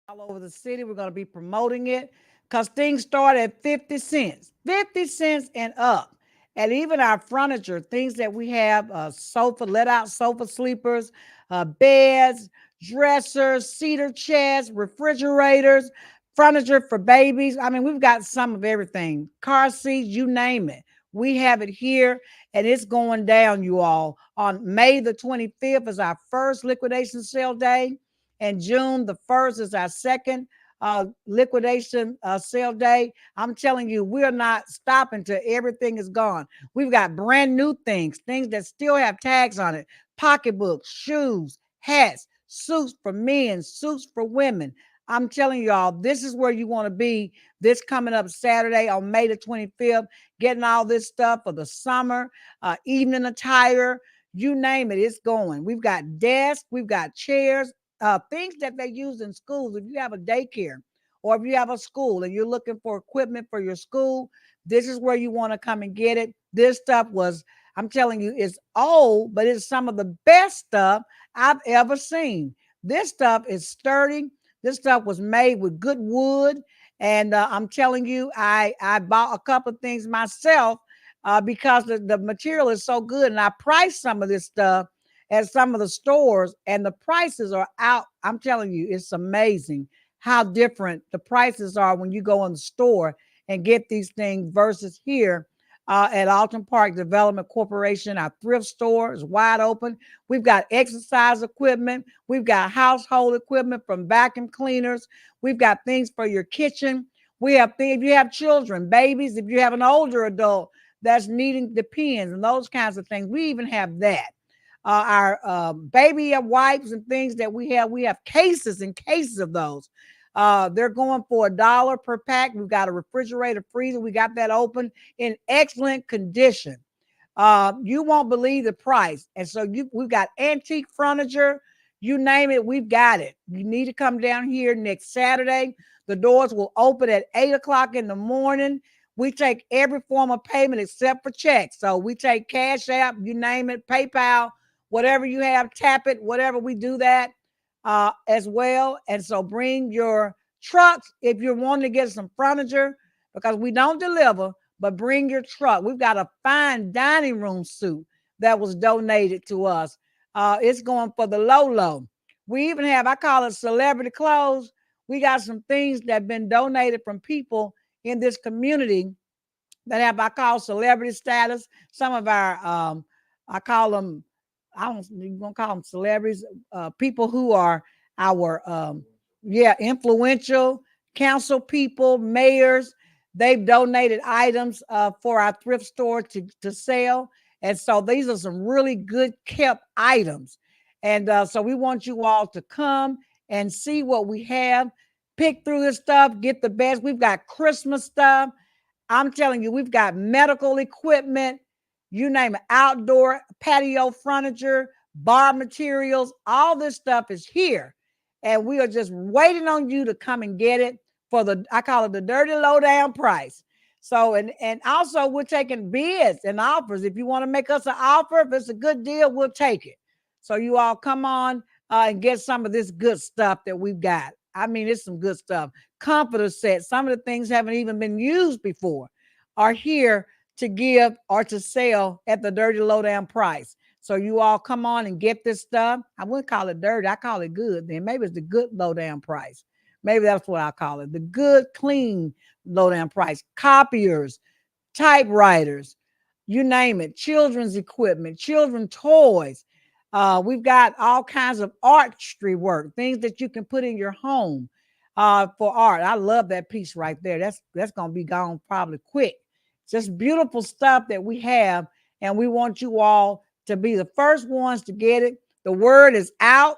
all over the city. We're going to be promoting it because things start at 50 cents, 50 cents and up. And even our furniture, things that we have, sofa, let out sofa sleepers, beds, dressers, cedar chests, refrigerators, furniture for babies. I mean, we've got some of everything, car seats, you name it. We have it here and it's going down, you all. On May the 25th is our first liquidation sale day, and June the 1st is our second liquidation sale day. I'm telling you, we're not stopping till everything is gone. We've got brand new things, things that still have tags on it, pocketbooks, shoes, hats, suits for men, suits for women. I'm telling y'all, this is where you want to be this coming up Saturday on May the 25th, getting all this stuff for the summer, evening attire, you name it, it's going. We've got desks, we've got chairs, things that they use in schools. If you have a daycare or if you have a school and you're looking for equipment for your school, this is where you want to come and get it. This stuff was, I'm telling you, it's old, but it's some of the best stuff I've ever seen. This stuff is sturdy. This stuff was made with good wood. And I'm telling you, I bought a couple of things myself because the material is so good. And I priced some of this stuff at some of the stores, and the prices are out. I'm telling you, it's amazing how different the prices are when you go in the store and get these things versus here at Alton Park Development Corporation. Our thrift store is wide open. We've got exercise equipment. We've got household equipment from vacuum cleaners. We've got things for your kitchen. We have things, if you have children, babies, if you have an older adult that's needing the pens and those kinds of things, we even have that. Our baby wipes and things that we have cases and cases of those. They're going for $1 per pack. We've got a refrigerator, freezer. We got that open in excellent condition. You won't believe the price. And so we've got antique furniture, you name it, we've got it. You need to come down here next Saturday. The doors will open at 8 o'clock in the morning. We take every form of payment except for checks. So we take Cash App, you name it, PayPal, whatever you have, tap it, whatever, we do that as well. And so bring your trucks if you're wanting to get some furniture because we don't deliver, but bring your truck. We've got a fine dining room suit that was donated to us. It's going for the low, low. We even have, I call it celebrity clothes. We got some things that have been donated from people in this community that have, I call celebrity status. Some of our, I call them, I don't, you gonna call them celebrities, people who are our, yeah, influential council people, mayors. They've donated items for our thrift store to sell. And so these are some really good kept items. And so we want you all to come and see what we have, pick through this stuff, get the best. We've got Christmas stuff. I'm telling you, we've got medical equipment, you name it, outdoor patio furniture, bar materials, all this stuff is here. And we are just waiting on you to come and get it for the, I call it the dirty low down price. So, and also we're taking bids and offers. If you want to make us an offer, if it's a good deal, we'll take it. So you all come on and get some of this good stuff that we've got. I mean, it's some good stuff. Comforter sets, some of the things haven't even been used before, are here to give or to sell at the dirty low down price. So you all come on and get this stuff. I wouldn't call it dirty. I call it good. Then maybe it's the good low down price. Maybe that's what I call it. The good, clean low down price. Copiers, typewriters, you name it. Children's equipment, children's toys. We've got all kinds of artistry work, things that you can put in your home for art. I love that piece right there. That's gonna be gone probably quick. Just beautiful stuff that we have, and we want you all to be the first ones to get it. The word is out.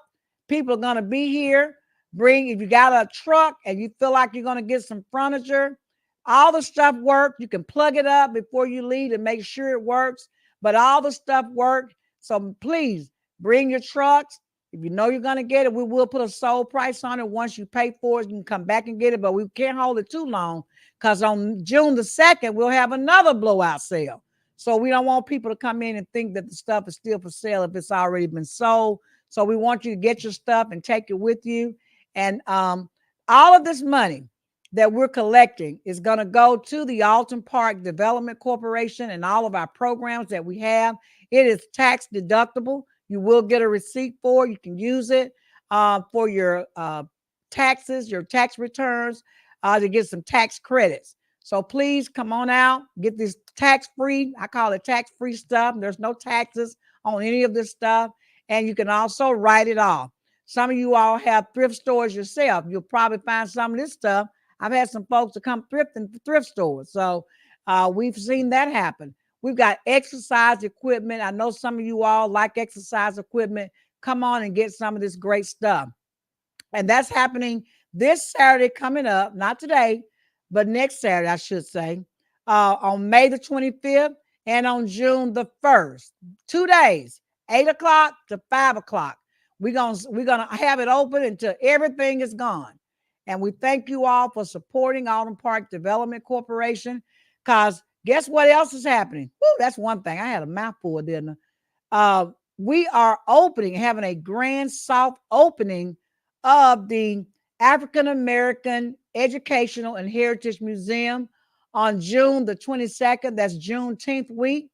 People are gonna be here. Bring, if you got a truck and you feel like you're gonna get some furniture, all the stuff works. You can plug it up before you leave and make sure it works. But all the stuff works. So please bring your trucks. If you know you're going to get it, we will put a sold price on it. Once you pay for it, you can come back and get it, but we can't hold it too long because on June the 2nd, we'll have another blowout sale. So we don't want people to come in and think that the stuff is still for sale if it's already been sold. So we want you to get your stuff and take it with you. And all of this money that we're collecting is going to go to the Alton Park Development Corporation and all of our programs that we have. It is tax deductible. You will get a receipt for it. You can use it for your taxes, your tax returns, to get some tax credits. So please come on out, get this tax-free. I call it tax-free stuff. There's no taxes on any of this stuff. And you can also write it off. Some of you all have thrift stores yourself. You'll probably find some of this stuff. I've had some folks to come thrift in thrift stores. So we've seen that happen. We've got exercise equipment. I know some of you all like exercise equipment. Come on and get some of this great stuff. And that's happening this Saturday coming up, not today, but next Saturday, I should say, on May the 25th and on June the 1st. 2 days, 8 o'clock to 5 o'clock. We're gonna have it open until everything is gone. And we thank you all for supporting Alton Park Development Corporation, because guess what else is happening? Woo, that's one thing. I had a mouthful, didn't I? We are having a grand soft opening of the African American Educational and Heritage Museum on June the 22nd. That's Juneteenth week.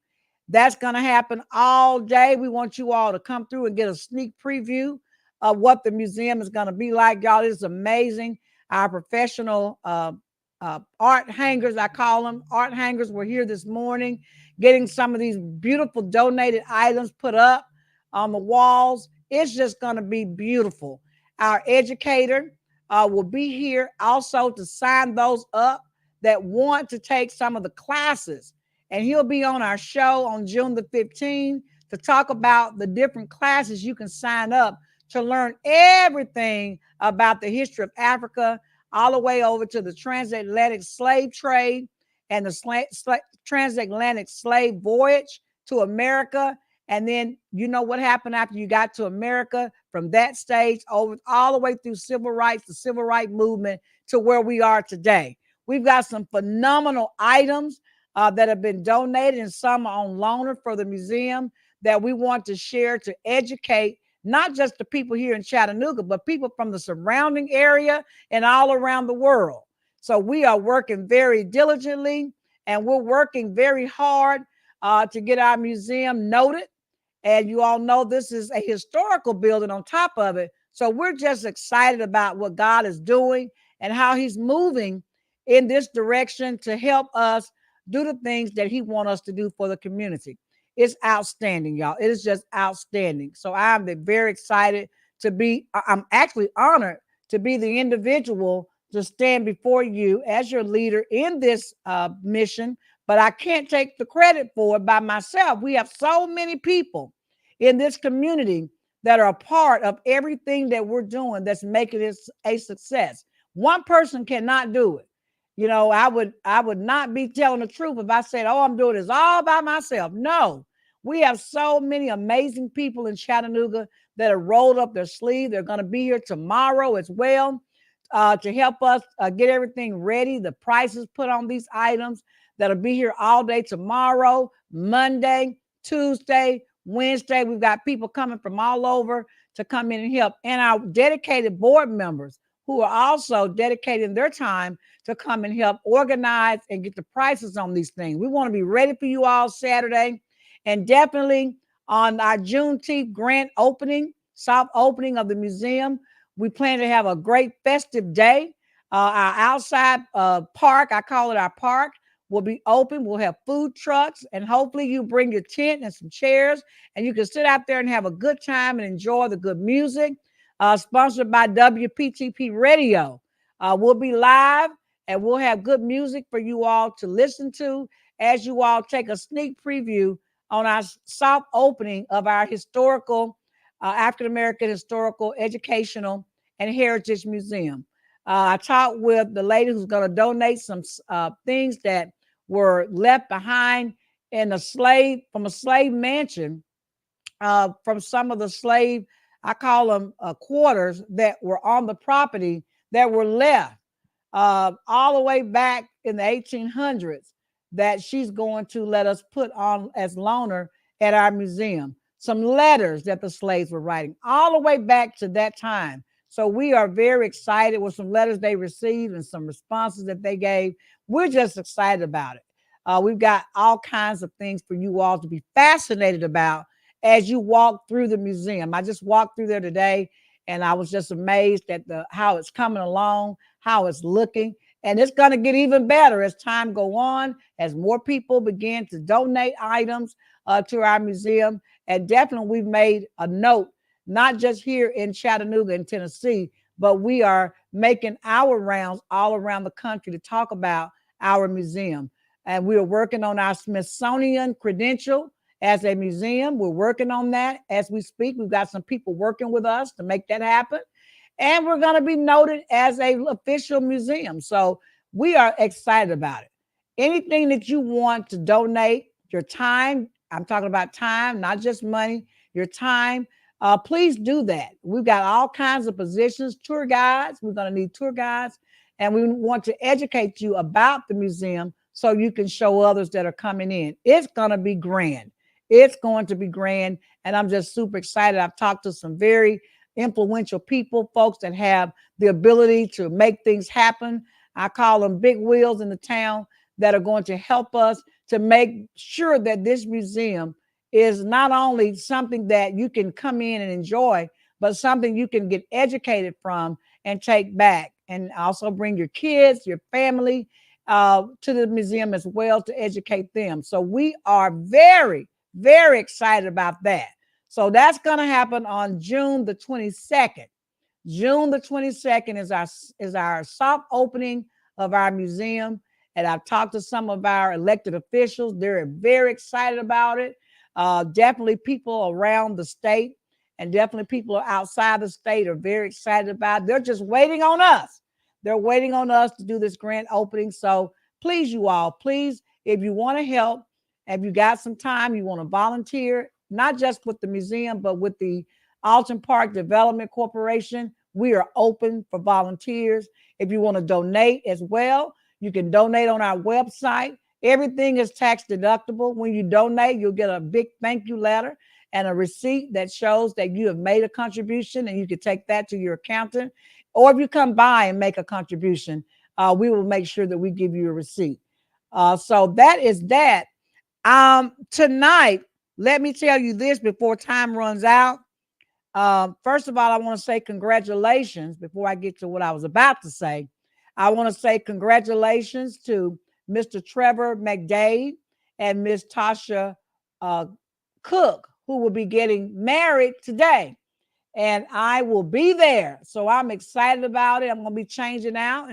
That's going to happen all day. We want you all to come through and get a sneak preview of what the museum is going to be like. Y'all, it's amazing. Our professional art hangers, I call them art hangers, were here this morning getting some of these beautiful donated items put up on the walls. It's just going to be beautiful. Our educator will be here also to sign those up that want to take some of the classes. And he'll be on our show on June the 15th to talk about the different classes you can sign up to learn everything about the history of Africa, all the way over to the transatlantic slave trade and the transatlantic slave voyage to America. And then you know what happened after you got to America, from that stage over all the way through civil rights, the civil rights movement, to where we are today. We've got some phenomenal items that have been donated, and some are on loaner for the museum that we want to share to educate not just the people here in Chattanooga, but people from the surrounding area and all around the world. So we are working very diligently, and we're working very hard to get our museum noted. And you all know this is a historical building on top of it. So we're just excited about what God is doing and how he's moving in this direction to help us do the things that he wants us to do for the community. It's outstanding, y'all. It is just outstanding. So I'm very excited I'm actually honored to be the individual to stand before you as your leader in this mission, but I can't take the credit for it by myself. We have so many people in this community that are a part of everything that we're doing that's making this a success. One person cannot do it. You know, I would not be telling the truth if I said, oh, I'm doing this all by myself. No, we have so many amazing people in Chattanooga that have rolled up their sleeve. They're going to be here tomorrow as well to help us get everything ready. The prices put on these items that'll be here all day tomorrow, Monday, Tuesday, Wednesday. We've got people coming from all over to come in and help. And our dedicated board members who are also dedicating their time to come and help organize and get the prices on these things. We want to be ready for you all Saturday, and definitely on our Juneteenth grand opening, soft opening of the museum. We plan to have a great festive day. Our outside park, I call it our park, will be open. We'll have food trucks, and hopefully you bring your tent and some chairs, and you can sit out there and have a good time and enjoy the good music. Sponsored by WPTP Radio. We'll be live, and we'll have good music for you all to listen to as you all take a sneak preview on our soft opening of our historical, African American Historical, Educational, and Heritage Museum. I talked with the lady who's going to donate some things that were left behind from a slave mansion, from some of the slave, I call them quarters, that were on the property that were left all the way back in the 1800s, that she's going to let us put on as loaner at our museum. Some letters that the slaves were writing all the way back to that time. So we are very excited with some letters they received and some responses that they gave. We're just excited about it. We've got all kinds of things for you all to be fascinated about as you walk through the museum. I just walked through there today and I was just amazed at how it's coming along, how it's looking. And it's going to get even better as time go on, as more people begin to donate items to our museum. And definitely we've made a note, not just here in Chattanooga in Tennessee, but we are making our rounds all around the country to talk about our museum. And we are working on our Smithsonian credential as a museum. We're working on that as we speak. We've got some people working with us to make that happen. And we're going to be noted as an official museum. So we are excited about it. Anything that you want to donate, your time, I'm talking about time, not just money, your time, please do that. We've got all kinds of positions, tour guides. We're going to need tour guides. And we want to educate you about the museum so you can show others that are coming in. It's going to be grand. It's going to be grand. And I'm just super excited. I've talked to some very influential people, folks that have the ability to make things happen. I call them big wheels in the town that are going to help us to make sure that this museum is not only something that you can come in and enjoy, but something you can get educated from and take back, and also bring your kids, your family to the museum as well to educate them. So we are very, very excited about that. So that's going to happen on June the 22nd. June the 22nd is our soft opening of our museum. And I've talked to some of our elected officials. They're very excited about it. Definitely people around the state and definitely people outside the state are very excited about it. They're just waiting on us. They're waiting on us to do this grand opening. So please, you all, please, if you want to help, if you got some time, you want to volunteer, not just with the museum, but with the Alton Park Development Corporation, we are open for volunteers. If you want to donate as well, you can donate on our website. Everything is tax deductible. When you donate, you'll get a big thank you letter and a receipt that shows that you have made a contribution, and you can take that to your accountant. Or if you come by and make a contribution, we will make sure that we give you a receipt. So that is that. Tonight, let me tell you this before time runs out. First of all, I want to say congratulations before I get to what I was about to say. I want to say congratulations to Mr. Trevor McDade and Miss Tasha Cook, who will be getting married today. And I will be there. So I'm excited about it. I'm going to be changing out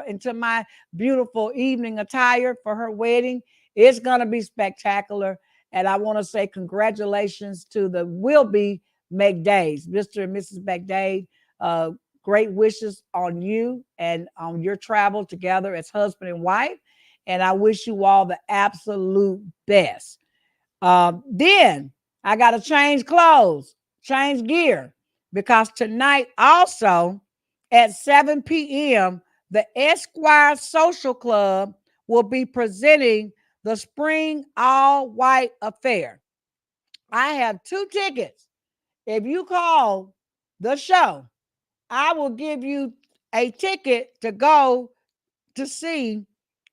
into my beautiful evening attire for her wedding. It's going to be spectacular. And I want to say congratulations to the will-be McDades, Mr. and Mrs. McDade. Great wishes on you and on your travel together as husband and wife. And I wish you all the absolute best. Then I got to change clothes, change gear, because tonight also at 7 p.m., the Esquire Social Club will be presenting the Spring All White Affair. I have 2 tickets. If you call the show, I will give you a ticket to go to see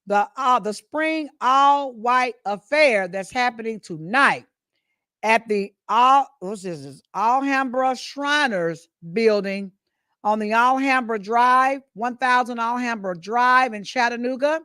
the Spring All White Affair that's happening tonight at the Alhambra Shriners building on the Alhambra Drive, 1000 Alhambra Drive in Chattanooga.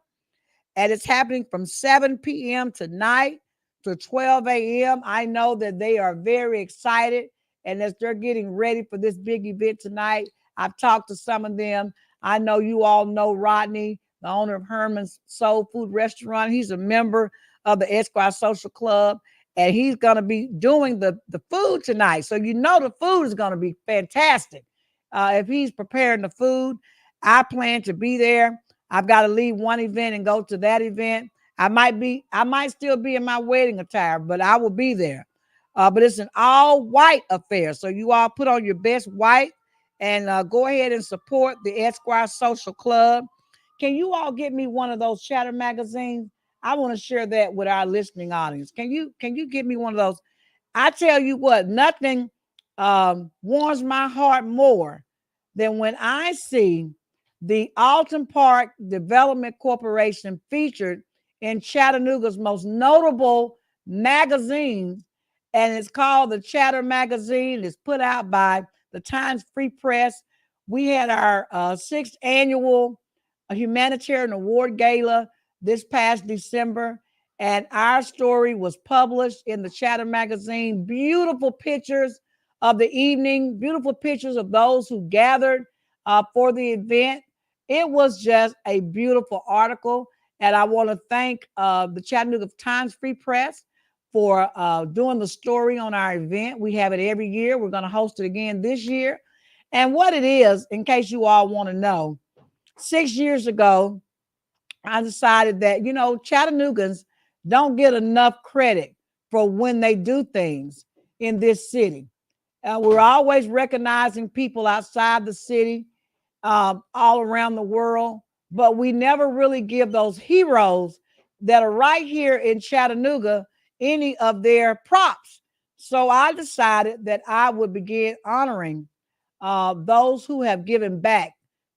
And it's happening from 7 p.m. tonight to 12 a.m. I know that they are very excited. And as they're getting ready for this big event tonight, I've talked to some of them. I know you all know Rodney, the owner of Herman's Soul Food Restaurant. He's a member of the Esquire Social Club, and he's going to be doing the food tonight. So you know the food is going to be fantastic. If he's preparing the food, I plan to be there. I've got to leave one event and go to that event. I might still be in my wedding attire, but I will be there. But it's an all white affair. So you all put on your best white and go ahead and support the Esquire Social Club. Can you all get me one of those Chatter magazines? I want to share that with our listening audience. Can you get me one of those? I tell you what, nothing warms my heart more then when I see the Alton Park Development Corporation featured in Chattanooga's most notable magazine, and it's called the Chatter Magazine. It's put out by the Times Free Press. We had our sixth annual humanitarian award gala this past December, and our story was published in the Chatter Magazine. Beautiful pictures of the evening, beautiful pictures of those who gathered for the event. It was just a beautiful article. And I want to thank the Chattanooga Times Free Press for doing the story on our event. We have it every year. We're going to host it again this year. And what it is, in case you all want to know, 6 years ago, I decided that, Chattanoogans don't get enough credit for when they do things in this city. We're always recognizing people outside the city, all around the world, but we never really give those heroes that are right here in Chattanooga any of their props. So I decided that I would begin honoring those who have given back,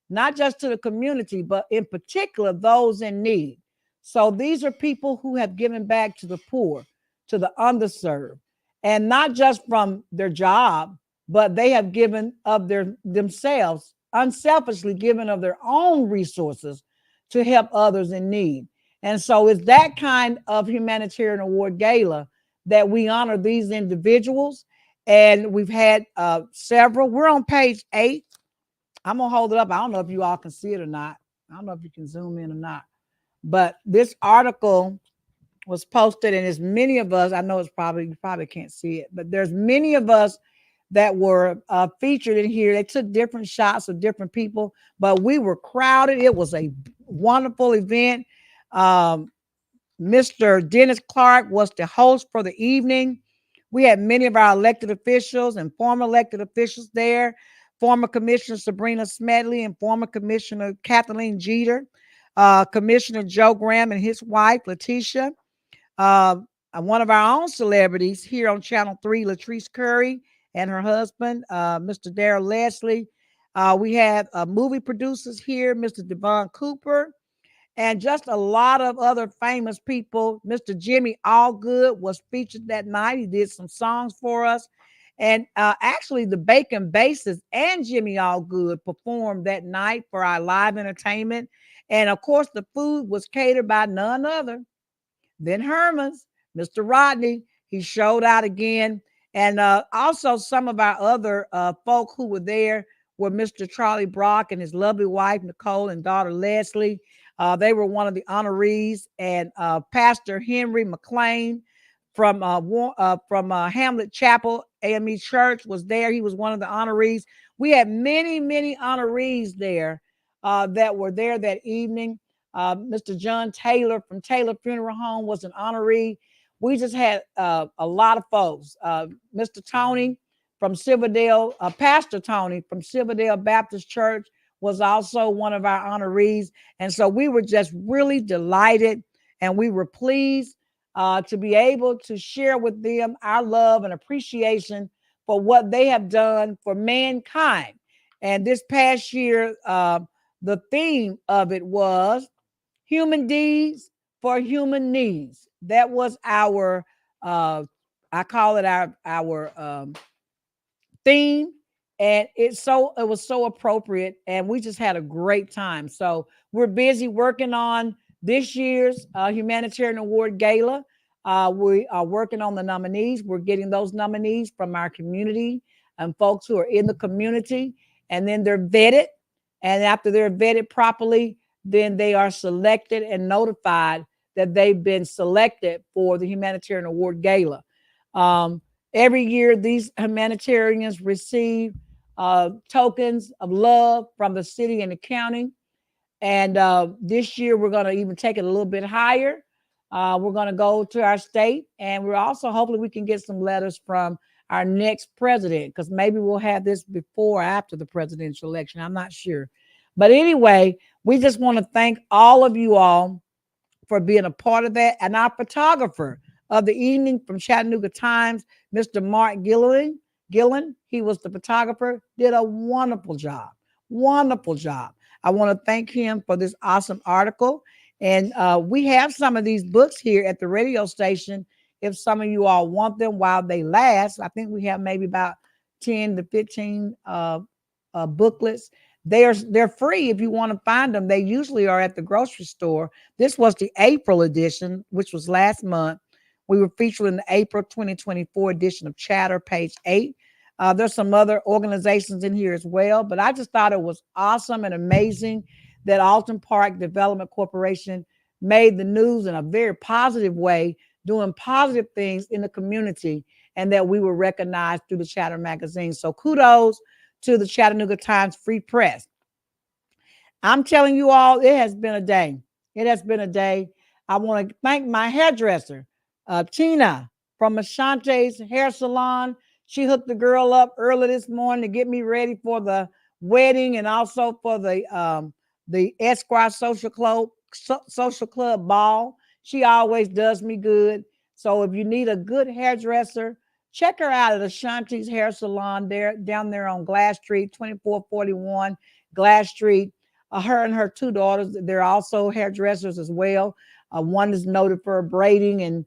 not just to the community, but in particular those in need. So these are people who have given back to the poor, to the underserved, and not just from their job, but they have given of their themselves, unselfishly given of their own resources to help others in need. And so it's that kind of humanitarian award gala that we honor these individuals. And we've had several. We're on page 8. I'm gonna hold it up. I don't know if you all can see it or not. I don't know if you can zoom in or not. But this article was posted, and there's many of us. I know it's probably you probably can't see it, but there's many of us that were featured in here. They took different shots of different people, but we were crowded. It was a wonderful event. Um, Mr. Dennis Clark was the host for the evening. We had many of our elected officials and former elected officials there. Former Commissioner Sabrina Smedley and former Commissioner Kathleen Jeter, Commissioner Joe Graham and his wife, Letitia. Uh, One of our own celebrities here on Channel 3, Latrice Curry, and her husband, Mr. Darrell Leslie. We had movie producers here, Mr. Devon Cooper, and just a lot of other famous people. Mr. Jimmy Allgood was featured that night. He did some songs for us. And actually, the Bacon Bassist and Jimmy Allgood performed that night for our live entertainment. And of course, the food was catered by none other than Herman's, Mr. Rodney. He showed out again. And also, some of our other folk who were there were Mr. Charlie Brock and his lovely wife, Nicole, and daughter, Leslie. They were one of the honorees. And Pastor Henry McLean from Hamlet Chapel AME Church was there. He was one of the honorees. We had many, many honorees there that were there that evening. Mr. John Taylor from Taylor Funeral Home was an honoree. We just had a lot of folks. Mr. Tony from Silverdale, Pastor Tony from Silverdale Baptist Church was also one of our honorees. And so we were just really delighted, and we were pleased to be able to share with them our love and appreciation for what they have done for mankind. And this past year, the theme of it was human deeds for human needs. That was our, I call it our theme, and it was so appropriate, and we just had a great time. So we're busy working on this year's humanitarian award gala. We are working on the nominees. We're getting those nominees from our community and folks who are in the community, and then they're vetted. And after they're vetted properly, then they are selected and notified that they've been selected for the humanitarian award gala. Every year, these humanitarians receive tokens of love from the city and the county. And this year, we're going to even take it a little bit higher. We're going to go to our state, and we're also hopefully we can get some letters from our next president, because maybe we'll have this before or after the presidential election. I'm not sure. But anyway, we just want to thank all of you all for being a part of that. And our photographer of the evening from Chattanooga Times, Mr. Mark Gillen, he was the photographer, did a wonderful job. Wonderful job. I want to thank him for this awesome article. And we have some of these books here at the radio station. If some of you all want them while they last, I think we have maybe about 10 to 15 booklets. They're free if you want to find them. They usually are at the grocery store. This was the April edition, which was last month. We were featured in the April 2024 edition of Chatter, page 8. There's some other organizations in here as well, but I just thought it was awesome and amazing that Alton Park Development Corporation made the news in a very positive way, doing positive things in the community, and that we were recognized through the Chatter magazine. So kudos to the Chattanooga Times Free Press. I'm telling you all, it has been a day. It has been a day. I want to thank my hairdresser, Tina from Ashante's Hair Salon. She hooked the girl up early this morning to get me ready for the wedding and also for the Esquire Social Club ball. She always does me good. So if you need a good hairdresser, check her out at Ashanti's Hair Salon there down there on Glass Street, 2441 Glass Street. Her and her two daughters, they're also hairdressers as well. One is noted for braiding, and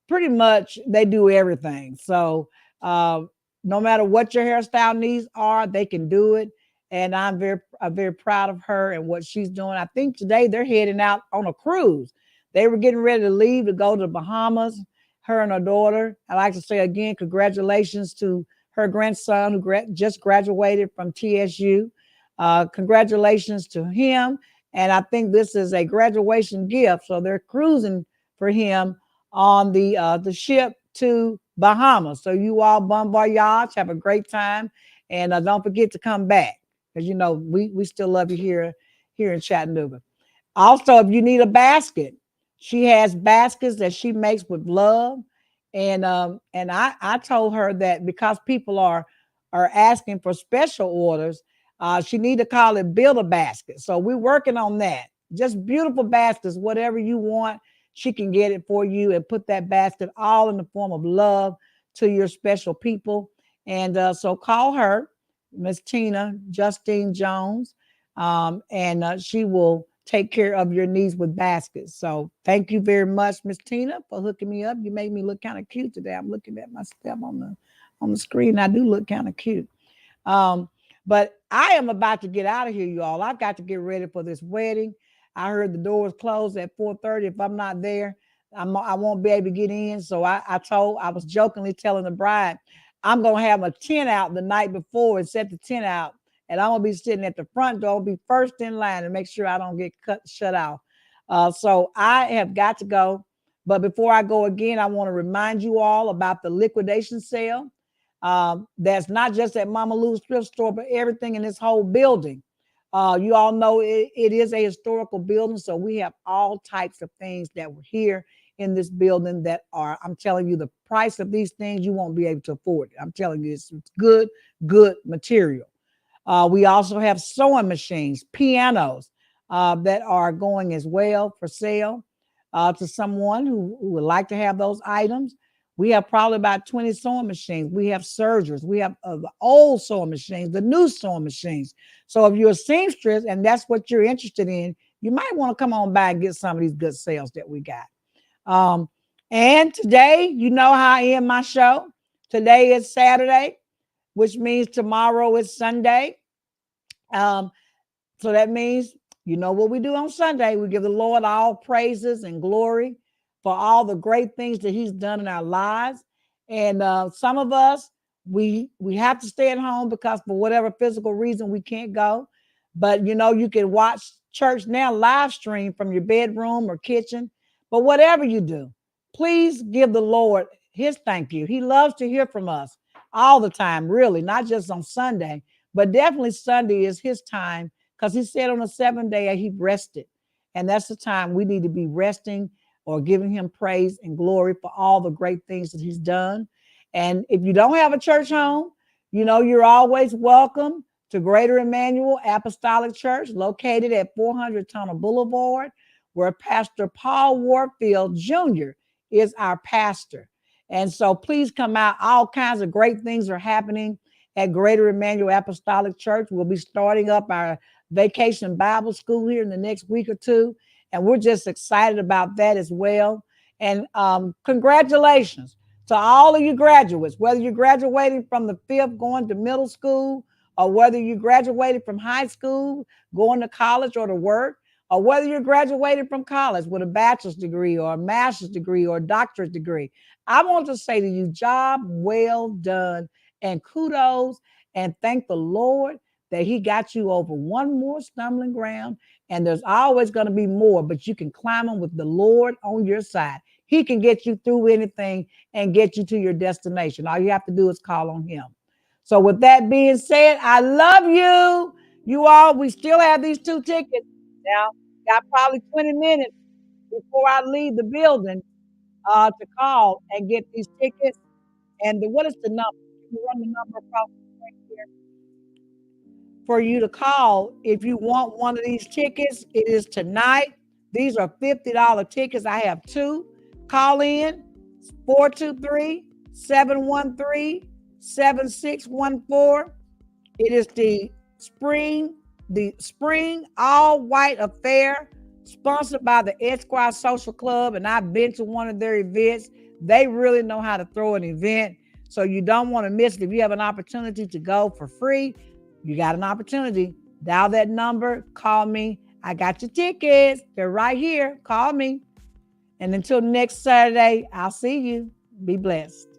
pretty much they do everything. So no matter what your hairstyle needs are, they can do it. And I'm very proud of her and what she's doing. I think today they're heading out on a cruise. They were getting ready to leave to go to the Bahamas, her and her daughter. I like to say again, congratulations to her grandson who just graduated from TSU. Congratulations to him. And I think this is a graduation gift. So they're cruising for him on the ship to Bahamas. So you all bon voyage, have a great time, and don't forget to come back because you know we still love you here in Chattanooga. Also, if you need a basket, she has baskets that she makes with love, and I told her that because people are asking for special orders, she need to call it Build a Basket. So we're working on that. Just beautiful baskets, whatever you want, she can get it for you and put that basket all in the form of love to your special people. And so call her, Miss Tina Justine Jones, and she will take care of your needs with baskets. So thank you very much, Miss Tina, for hooking me up. You made me look kind of cute today. I'm looking at myself on the screen. I do look kind of cute. Um, but I am about to get out of here, you all. I've got to get ready for this wedding. I heard the doors close at 4:30. If I'm not there, I won't be able to get in. So I was jokingly telling the bride, I'm gonna have a tent out the night before and set the tent out, and I'm gonna be sitting at the front door, be first in line to make sure I don't get shut off. So I have got to go. But before I go again, I want to remind you all about the liquidation sale. That's not just at Mama Lou's thrift store, but everything in this whole building. You all know it is a historical building, so we have all types of things that were here in this building that are, I'm telling you, the price of these things, you won't be able to afford it. I'm telling you, it's good material. We also have sewing machines, pianos that are going as well for sale to someone who would like to have those items. We have probably about 20 sewing machines. We have sergers. We have the old sewing machines, the new sewing machines. So if you're a seamstress and that's what you're interested in, you might want to come on by and get some of these good sales that we got. And today, you know how I end my show. Today is Saturday, which means tomorrow is Sunday. So that means you know what we do on Sunday. We give the Lord all praises and glory for all the great things that He's done in our lives. And some of us, we have to stay at home because for whatever physical reason we can't go. But you know, you can watch church now live stream from your bedroom or kitchen. But whatever you do, please give the Lord His thank you. He loves to hear from us all the time, really, not just on Sunday, but definitely Sunday is His time because He said on the seventh day He rested. And that's the time we need to be resting or giving Him praise and glory for all the great things that He's done. And if you don't have a church home, you know, you're always welcome to Greater Emmanuel Apostolic Church, located at 400 Tunnel Boulevard, where Pastor Paul Warfield Jr. is our pastor. And so please come out. All kinds of great things are happening. at Greater Emmanuel Apostolic Church. We'll be starting up our vacation Bible school here in the next week or two. And we're just excited about that as well. And congratulations to all of you graduates, whether you're graduating from the 5th going to middle school, or whether you graduated from high school going to college or to work, or whether you're graduating from college with a bachelor's degree or a master's degree or a doctorate degree. I want to say to you, job well done, and kudos, and thank the Lord that he got you over one more stumbling ground. And there's always going to be more, but you can climb them with the Lord on your side. He can get you through anything and get you to your destination. All you have to do is call on him. So with that being said, I love you. You all, we still have these 2 tickets. Now, got probably 20 minutes before I leave the building to call and get these tickets. And what is the number? Can you run the number across the screen here for you to call if you want one of these tickets? It is tonight. These are $50 tickets. I have 2. Call in 423-713-7614. It is the spring all white affair, sponsored by the Esquire Social Club, and I've been to one of their events. They really know how to throw an event, so you don't want to miss it. If you have an opportunity to go for free, you got an opportunity. Dial that number, call me. I got your tickets. They're right here. Call me. And until next Saturday, I'll see you. Be blessed.